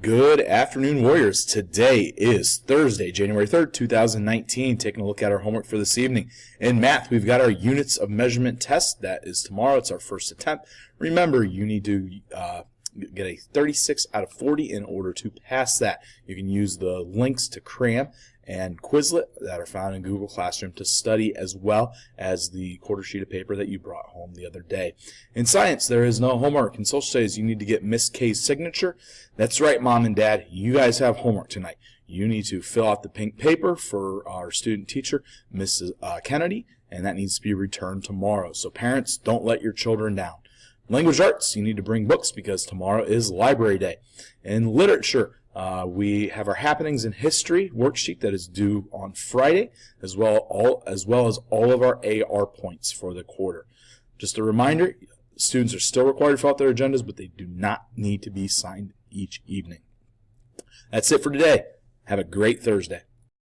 Good afternoon, Warriors. Today is Thursday, January 3rd, 2019. Taking a look at our homework for this evening. In math, we've got our units of measurement test. That is tomorrow. It's our first attempt. Remember, you need to get a 36 out of 40 in order to pass that. You can use the links to Cram and Quizlet that are found in Google Classroom to study, as well as the quarter sheet of paper that you brought home the other day. In science, there is no homework. In social studies, you need to get Miss K's signature. That's right, Mom and Dad, you guys have homework tonight. You need to fill out the pink paper for our student teacher, Mrs. Kennedy, and that needs to be returned tomorrow. So parents, don't let your children down. Language arts, you need to bring books because tomorrow is library day. In literature, we have our happenings in history worksheet that is due on Friday, as well as all of our AR points for the quarter. Just a reminder, students are still required to fill out their agendas, but they do not need to be signed each evening. That's it for today. Have a great Thursday.